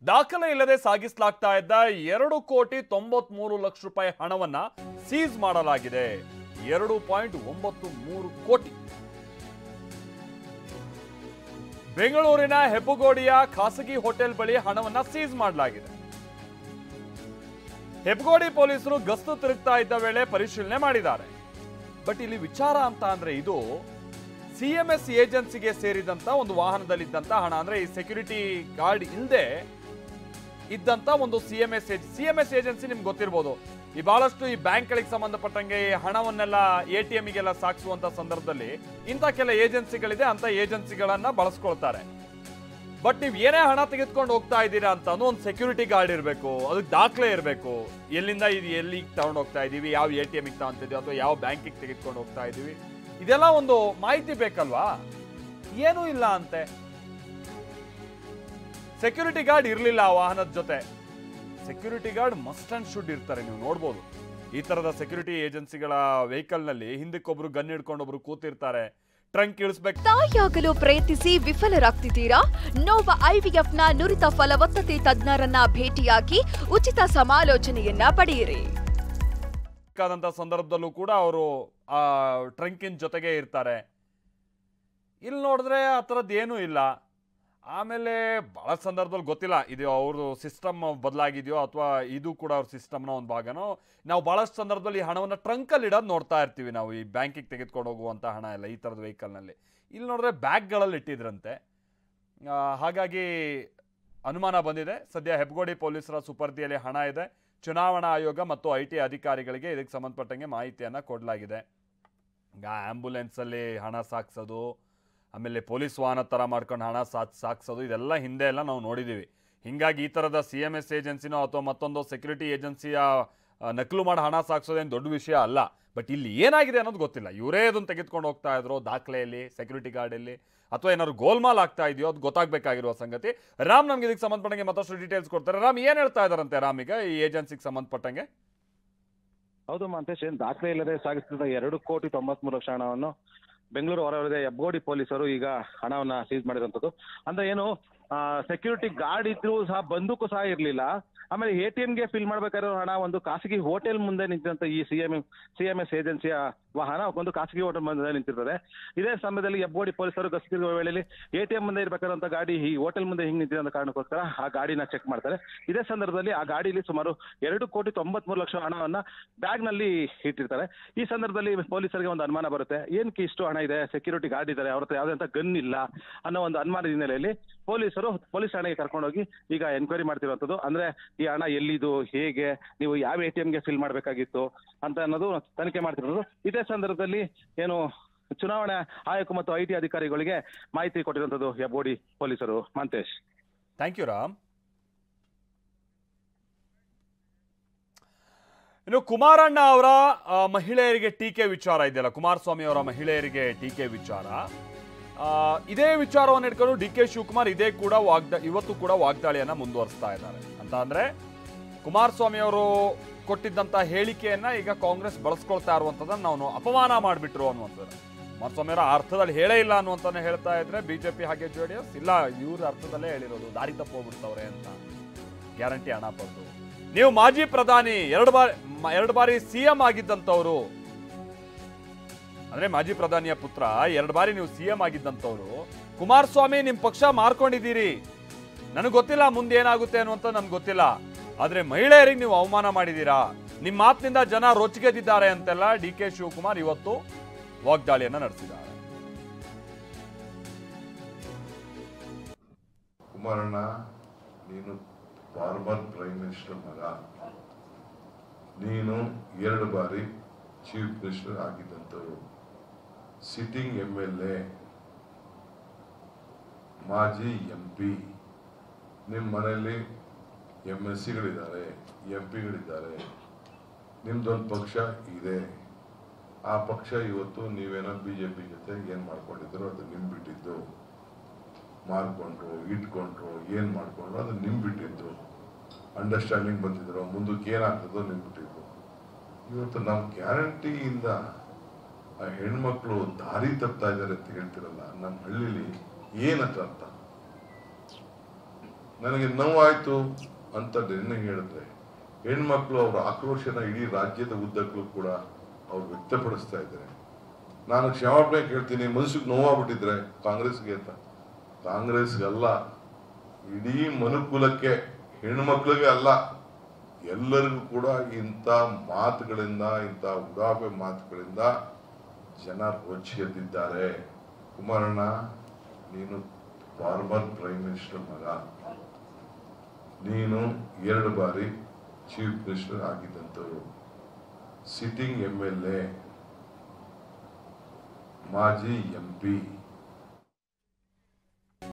ದಾಖಲೆ ಇಲ್ಲದೆ ಸಾಗಿಸಲಾಗ್ತಾ ಇದ್ದ 2,93,00,000 ಹಣವನ್ನ ಸೀಸ್ ಮಾಡಲಾಗಿದೆ. 2.93 ಕೋಟಿ. ಬೆಂಗಳೂರಿನ ಹೆಬ್ಬಗೋಡಿಯ ಖಾಸಗಿ ಹೋಟೆಲ್ ಬಳಿ ಹಣವನ್ನ ಸೀಸ್ ಮಾಡಲಾಗಿದೆ. ಹೆಬ್ಬಗೋಡಿ ಪೊಲೀಸರು ಗಸ್ತು ತಿರುಗ್ತಾ ಇದ್ದ ವೇಳೆ ಪರಿಶೀಲನೆ ಮಾಡಿದ್ದಾರೆ. ಬಟ್ ಇಲ್ಲಿ ವಿಚಾರ ಅಂತ ಅಂದ್ರೆ ಇದು ಸಿಎಂಎಸ್ ಏಜೆನ್ಸಿಗೆ ಸೇರಿದಂತ ಒಂದು ವಾಹನದಲ್ಲಿದ್ದಂತ ಹಣ, ಅಂದ್ರೆ ಈ ಸೆಕ್ಯೂರಿಟಿ ಗಾರ್ಡ್ ಇಲ್ಲದೆ ಇದ್ದಂತ ಒಂದು ಸಿಎಂಎಸ್ ಏಜೆನ್ಸಿ ನಿಮ್ಗೆ ಗೊತ್ತಿರ್ಬೋದು. ಈ ಬಹಳಷ್ಟು ಈ ಬ್ಯಾಂಕ್ಗಳಿಗೆ ಸಂಬಂಧಪಟ್ಟಂಗೆ ಈ ಹಣವನ್ನೆಲ್ಲ ATMಗೆಲ್ಲ ಸಾಗಿಸುವಂತ ಸಂದರ್ಭದಲ್ಲಿ ಇಂಥ ಕೆಲ ಏಜೆನ್ಸಿಗಳಿದೆ, ಅಂತ ಏಜೆನ್ಸಿಗಳನ್ನ ಬಳಸ್ಕೊಳ್ತಾರೆ. ಬಟ್ ನೀವು ಏನೇ ಹಣ ತೆಗೆದುಕೊಂಡು ಹೋಗ್ತಾ ಇದ್ದೀರಾ ಅಂತ ಒಂದು ಸೆಕ್ಯೂರಿಟಿ ಗಾರ್ಡ್ ಇರಬೇಕು, ಅದಕ್ಕೆ ದಾಖಲೆ ಇರಬೇಕು. ಎಲ್ಲಿಂದ ಇದು ಎಲ್ಲಿಗೆ ತಗೊಂಡು ಹೋಗ್ತಾ ಇದೀವಿ, ಯಾವ ATMಗೆ ತಗೊಂತಿದೀವಿ ಅಥವಾ ಯಾವ ಬ್ಯಾಂಕಿಗೆ ತೆಗೆದುಕೊಂಡು ಹೋಗ್ತಾ ಇದೀವಿ, ಇದೆಲ್ಲ ಒಂದು ಮಾಹಿತಿ ಬೇಕಲ್ವಾ? ಏನೂ ಇಲ್ಲ ಅಂತೆ. ಸೆಕ್ಯೂರಿಟಿ ಗಾರ್ಡ್ ಇರಲಿಲ್ಲ ಆ ವಾಹನದ ಜೊತೆ. Security guard must and should ಇರ್ತಾರೆ. ನೀವು ನೋಡ್ಬೋದು ಈ ತರದ ಸೆಕ್ಯೂರಿಟಿ ಏಜೆನ್ಸಿಗಳ ವೆಹಿಕಲ್ ನಲ್ಲಿ ಹಿಂದಕ್ಕೊಬ್ರು ಗನ್ ಹಿಡ್ಕೊಂಡೊಬ್ರು ಕೂತಿರ್ತಾರೆ. ಟ್ರಂಕ್ ಇಳಿಸ್ಬೇಕು. ತಾಯಿಯಾಗಲು ಪ್ರಯತ್ನಿಸಿ ವಿಫಲರಾಗ್ತಿದ್ದೀರಾ? ನೋವ IVFನ ನುರಿತ ಫಲವತ್ತತೆ ತಜ್ಞರನ್ನ ಭೇಟಿಯಾಗಿ ಉಚಿತ ಸಮಾಲೋಚನೆಯನ್ನ ಪಡೆಯಿರಿ. ಸಂದರ್ಭದಲ್ಲೂ ಕೂಡ ಅವರು ಆ ಟ್ರಂಕಿನ ಜೊತೆಗೆ ಇರ್ತಾರೆ. ಇಲ್ಲಿ ನೋಡಿದ್ರೆ ಆ ಥರದ್ದು ಏನೂ ಇಲ್ಲ. ಆಮೇಲೆ ಬಹಳ ಸಂದರ್ಭದಲ್ಲಿ ಗೊತ್ತಿಲ್ಲ ಇದು ಅವ್ರದ್ದು ಸಿಸ್ಟಮ್ ಬದಲಾಗಿದೆಯೋ ಅಥವಾ ಇದು ಕೂಡ ಅವ್ರ ಸಿಸ್ಟಮ್ನ ಒಂದು ಭಾಗನೋ. ನಾವು ಬಹಳಷ್ಟು ಸಂದರ್ಭದಲ್ಲಿ ಈ ಹಣವನ್ನು ಟ್ರಂಕಲ್ಲಿ ಇಡೋದು ನೋಡ್ತಾ ಇರ್ತೀವಿ ನಾವು, ಈ ಬ್ಯಾಂಕಿಗೆ ತೆಗೆದುಕೊಂಡು ಹೋಗುವಂಥ ಹಣ ಎಲ್ಲ ಈ ಥರದ ವೆಹಿಕಲ್ನಲ್ಲಿ. ಇಲ್ಲಿ ನೋಡಿದ್ರೆ ಬ್ಯಾಗ್ಗಳಲ್ಲಿ ಇಟ್ಟಿದ್ರಂತೆ. ಹಾಗಾಗಿ ಅನುಮಾನ ಬಂದಿದೆ. ಸದ್ಯ ಹೆಬ್ಬಗೋಡಿ ಪೊಲೀಸರ ಸುಪರ್ದಿಯಲ್ಲಿ ಹಣ ಇದೆ. ಚುನಾವಣಾ ಆಯೋಗ ಮತ್ತು IT ಅಧಿಕಾರಿಗಳಿಗೆ ಇದಕ್ಕೆ ಸಂಬಂಧಪಟ್ಟಂಗೆ ಮಾಹಿತಿಯನ್ನು ಕೊಡಲಾಗಿದೆ. ಈಗ ಆ್ಯಂಬುಲೆನ್ಸಲ್ಲಿ ಹಣ ಸಾಗಿಸೋದು, ಆಮೇಲೆ ಪೊಲೀಸ್ ವಾಹನ ಥರ ಮಾಡ್ಕೊಂಡು ಹಣ ಸಾಗಿಸೋದು, ಇದೆಲ್ಲ ಹಿಂದೆ ಎಲ್ಲ ನಾವು ನೋಡಿದ್ದೀವಿ. ಹೀಗಾಗಿ ಈ ಥರದ CMS ಏಜೆನ್ಸಿನೋ ಅಥವಾ ಮತ್ತೊಂದು ಸೆಕ್ಯೂರಿಟಿ ಏಜೆನ್ಸಿಯ ನಕಲು ಮಾಡಿ ಹಣ ಸಾಗಿಸೋದೇನು ದೊಡ್ಡ ವಿಷಯ ಅಲ್ಲ. ಬಟ್ ಇಲ್ಲಿ ಏನಾಗಿದೆ ಅನ್ನೋದು ಗೊತ್ತಿಲ್ಲ. ಇವರೇ ಅದನ್ನು ತೆಗೆದುಕೊಂಡು ಹೋಗ್ತಾ ಇದ್ರು ದಾಖಲೆಯಲ್ಲಿ, ಸೆಕ್ಯೂರಿಟಿ ಗಾರ್ಡಲ್ಲಿ, ಅಥವಾ ಏನಾದ್ರು ಗೋಲ್ಮಾಲ್ ಆಗ್ತಾ ಇದೆಯೋ ಅದು ಗೊತ್ತಾಗಬೇಕಾಗಿರುವ ಸಂಗತಿ. ರಾಮ್ ನಮ್ಗೆ ಇದಕ್ಕೆ ಸಂಬಂಧಪಟ್ಟಂಗೆ ಮತ್ತಷ್ಟು ಡೀಟೇಲ್ಸ್ ಕೊಡ್ತಾರೆ. ರಾಮ್, ಏನು ಹೇಳ್ತಾ ಇದ್ದಾರಂತೆ ರಾಮ್ ಈಗ ಈ ಏಜೆನ್ಸಿಗೆ ಸಂಬಂಧಪಟ್ಟಂಗೆ? ಹೌದು ಮಂತೇಶ್, ಏನು ದಾಖಲೆ ಇಲ್ಲದೆ ಸಾಗಿಸ್ತಿದ್ದ 2,93,00,000 ಹಣವನ್ನು ಬೆಂಗಳೂರು ಹೊರವಲಯದ ಹೆಬ್ಬಗೋಡಿ ಪೊಲೀಸರು ಈಗ ಹಣವನ್ನ ಸೀಸ್ ಮಾಡಿರುವಂತದ್ದು. ಅಂದ್ರೆ ಏನು ಸೆಕ್ಯೂರಿಟಿ ಗಾರ್ಡ್ ಇದ್ರು ಸಹ ಬಂದೂಕು ಸಹ ಇರಲಿಲ್ಲ. ಆಮೇಲೆ ATMಗೆ ಫಿಲ್ ಮಾಡ್ಬೇಕಾಗಿರೋ ಹಣ ಒಂದು ಖಾಸಗಿ ಹೋಟೆಲ್ ಮುಂದೆ ನಿಂತಿರುವಂತ ಈ CMS ಏಜೆನ್ಸಿಯ ವಾಹನ ಒಂದು ಖಾಸಗಿ ಹೋಟೆಲ್ ಮುಂದೆ ನಿಂತಿರ್ತದೆ. ಇದೇ ಸಮಯದಲ್ಲಿ ಹೆಬ್ಬಗೋಡಿ ಪೊಲೀಸರು ಗಸ್ತಿರುವ ವೇಳೆಯಲ್ಲಿ ATM ಮುಂದೆ ಇರಬೇಕಾದಂತ ಗಾಡಿ ಈ ಹೋಟೆಲ್ ಮುಂದೆ ಹಿಂಗ್ ನಿಂತಿರೋ ಕಾರಣಕ್ಕೋಸ್ಕರ ಆ ಗಾಡಿನ ಚೆಕ್ ಮಾಡ್ತಾರೆ. ಇದೇ ಸಂದರ್ಭದಲ್ಲಿ ಆ ಗಾಡಿಯಲ್ಲಿ ಸುಮಾರು 2,93,00,000 ಹಣವನ್ನ ಬ್ಯಾಗ್ ನಲ್ಲಿ ಇಟ್ಟಿರ್ತಾರೆ. ಈ ಸಂದರ್ಭದಲ್ಲಿ ಪೊಲೀಸರಿಗೆ ಒಂದು ಅನುಮಾನ ಬರುತ್ತೆ, ಏನಕ್ಕೆ ಇಷ್ಟು ಹಣ ಇದೆ, ಸೆಕ್ಯೂರಿಟಿ ಗಾರ್ಡ್ ಇದ್ದಾರೆ, ಅವ್ರ ಹತ್ರ ಯಾವುದೇ ಗನ್ ಇಲ್ಲ ಅನ್ನೋ ಒಂದು ಅನುಮಾನದ ಹಿನ್ನೆಲೆಯಲ್ಲಿ ಪೊಲೀಸರು ಪೊಲೀಸ್ ಠಾಣೆಗೆ ಕರ್ಕೊಂಡೋಗಿ ಈಗ ಎನ್ಕ್ವೈರಿ ಮಾಡ್ತಿರುವಂತದ್ದು. ಅಂದ್ರೆ ಈ ಹಣ ಎಲ್ಲಿದು, ಹೇಗೆ, ನೀವು ಯಾವ ATMಗೆ ಫಿಲ್ ಮಾಡ್ಬೇಕಾಗಿತ್ತು ಅಂತ ಅನ್ನೋದು ತನಿಖೆ ಮಾಡ್ತಿರೋದು. ಇದೇ ಸಂದರ್ಭದಲ್ಲಿ ಏನು ಚುನಾವಣಾ ಆಯೋಗ ಮತ್ತು IT ಅಧಿಕಾರಿಗಳಿಗೆ ಮಾಹಿತಿ ಕೊಟ್ಟಿರುವಂತದ್ದು ಹೆಬ್ಬಗೋಡಿ ಪೊಲೀಸರು. Manthesh, thank you Ram. ಇನ್ನು ಕುಮಾರಣ್ಣ ಅವರ ಮಹಿಳೆಯರಿಗೆ ಟೀಕೆ ವಿಚಾರ ಇದೆಯಲ್ಲ, ಕುಮಾರಸ್ವಾಮಿ ಅವರ ಮಹಿಳೆಯರಿಗೆ ಟೀಕೆ ವಿಚಾರ, ಇದೇ ವಿಚಾರವನ್ನು ಇಟ್ಕೊಂಡು DK ಶಿವಕುಮಾರ್ ಇವತ್ತು ಕೂಡ ವಾಗ್ದಾಳಿಯನ್ನ ಮುಂದುವರಿಸ್ತಾ ಇದ್ದಾರೆ. ಅಂತ ಅಂದ್ರೆ ಕುಮಾರಸ್ವಾಮಿ ಅವರು ಕೊಟ್ಟಿದ್ದಂತ ಹೇಳಿಕೆಯನ್ನ ಈಗ ಕಾಂಗ್ರೆಸ್ ಬಳಸ್ಕೊಳ್ತಾ ಇರುವಂತದನ್ನ ನಾವು ಅಪಮಾನ ಮಾಡಿಬಿಟ್ರು ಅನ್ನುವಂಥದ್ದು. ಕುಮಾರಸ್ವಾಮಿ ಅವರ ಅರ್ಥದಲ್ಲಿ ಹೇಳೇ ಇಲ್ಲ ಅನ್ನುವಂತಾನೆ ಹೇಳ್ತಾ ಇದ್ರೆ BJP ಹಾಗೆ JDS ಇಲ್ಲ, ಇವ್ರ ಅರ್ಥದಲ್ಲೇ ಹೇಳಿರೋದು, ದಾರಿ ತಪ್ಪೋಗ್ಬಿಡ್ತವ್ರೆ ಅಂತ ಗ್ಯಾರಂಟಿ ಹಣ ಪಡೆದು. ನೀವು ಮಾಜಿ ಪ್ರಧಾನಿ, ಎರಡು ಬಾರಿ CM ಆಗಿದ್ದಂಥವ್ರು, ಅಂದ್ರೆ ಮಾಜಿ ಪ್ರಧಾನಿಯ ಪುತ್ರ, 2 ಬಾರಿ ನೀವು CM ಆಗಿದ್ದಂಥವ್ರು. ಕುಮಾರಸ್ವಾಮಿ ನಿಮ್ ಪಕ್ಷ ಮಾರ್ಕೊಂಡಿದ್ದೀರಿ, ನನಗೆ ಗೊತ್ತಿಲ್ಲ ಮುಂದೆ ಏನಾಗುತ್ತೆ ಅನ್ನುವಂತ ನನ್ಗೆ ಗೊತ್ತಿಲ್ಲ, ಆದ್ರೆ ಮಹಿಳೆಯರಿಗೆ ನೀವು ಅವಮಾನ ಮಾಡಿದ್ದೀರಾ, ನಿಮ್ಮ ಮಾತಿನಿಂದ ಜನ ರೊಚ್ಚಿಗೆದ್ದಿದ್ದಾರೆ ಅಂತೆಲ್ಲ DK ಶಿವಕುಮಾರ್ ಇವತ್ತು ವಾಗ್ದಾಳಿಯನ್ನ ನಡೆಸಿದ್ದಾರೆ. ಕುಮಾರಣ್ಣ, ನೀನು ಫಾರ್ಮರ್ ಪ್ರೈಮ್ ಮಿನಿಸ್ಟರ್ ಮಗ, ನೀನು 2 ಬಾರಿ ಚೀಫ್ ಮಿನಿಸ್ಟರ್ ಆಗಿದ್ದಂಥವ್ರು, ಸಿಟ್ಟಿಂಗ್ MLA, ಮಾಜಿ MP, ನಿಮ್ಮ ಮನೆಯಲ್ಲಿ MSCಗಳಿದ್ದಾರೆ, MP ಗಳಿದ್ದಾರೆ, ನಿಮ್ದೊಂದು ಪಕ್ಷ ಇದೆ. ಆ ಪಕ್ಷ ಇವತ್ತು ನೀವೇನೋ BJP ಜೊತೆ ಏನು ಮಾಡ್ಕೊಂಡಿದ್ರು ಅದು ನಿಮ್ ಬಿಟ್ಟಿದ್ದು, ಮಾರ್ಕೊಂಡ್ರು, ಇಟ್ಕೊಂಡ್ರು, ಏನು ಮಾಡ್ಕೊಂಡ್ರು ಅದು ನಿಮ್ ಬಿಟ್ಟಿದ್ದು, ಅಂಡರ್ಸ್ಟ್ಯಾಂಡಿಂಗ್ ಬಂದಿದ್ರು, ಮುಂದಕ್ಕೆ ಏನಾಗ್ತದೋ ನಿಮ್ ಬಿಟ್ಟಿದ್ದು. ಇವತ್ತು ನಾವು ಗ್ಯಾರಂಟಿಯಿಂದ ಆ ಹೆಣ್ಮಕ್ಳು ದಾರಿ ತಪ್ತಾ ಇದ್ದಾರೆ ಅಂತ ಹೇಳ್ತಿರಲ್ಲ, ನಮ್ಮ ಹಳ್ಳಿಲಿ ಏನಂತ ಅರ್ಥ? ನನಗೆ ನೋವಾಯಿತು ಅಂತ ನಿನ್ನೆ ಹೇಳಿದ್ರೆ ಹೆಣ್ಮಕ್ಳು ಅವರ ಆಕ್ರೋಶನ ಇಡೀ ರಾಜ್ಯದ ಉದ್ದಕ್ಕೂ ಕೂಡ ಅವ್ರು ವ್ಯಕ್ತಪಡಿಸ್ತಾ ಇದ್ದಾರೆ. ನಾನು ಕ್ಷಮಾಪಣೆ ಕೇಳ್ತೀನಿ, ಮನಸ್ಸಿಗೆ ನೋವಾಗ್ಬಿಟ್ಟಿದ್ರೆ ಕಾಂಗ್ರೆಸ್ಗೆ ಅಂತ. ಕಾಂಗ್ರೆಸ್ಗಲ್ಲ, ಇಡೀ ಮನುಕುಲಕ್ಕೆ, ಹೆಣ್ಮಕ್ಳಿಗೆ ಅಲ್ಲ, ಎಲ್ಲರಿಗೂ ಕೂಡ ಇಂಥ ಮಾತುಗಳಿಂದ, ಇಂಥ ಉಡಾಫೆ ಮಾತುಗಳಿಂದ ಜನ ರೊಚ್ಚಿಗೆದ್ದಿದ್ದಾರೆ. ಕುಮಾರಣ್ಣ, ನೀನು ಫಾರ್ಮರ್ ಪ್ರೈಮ್ ಮಿನಿಸ್ಟರ್ ಮಗ, ನೀನು 2 ಬಾರಿ ಚೀಫ್ ಮಿನಿಸ್ಟರ್ ಆಗಿದ್ದಂಥವ್ರು, ಸಿಟ್ಟಿಂಗ್ MLA, ಮಾಜಿ MP,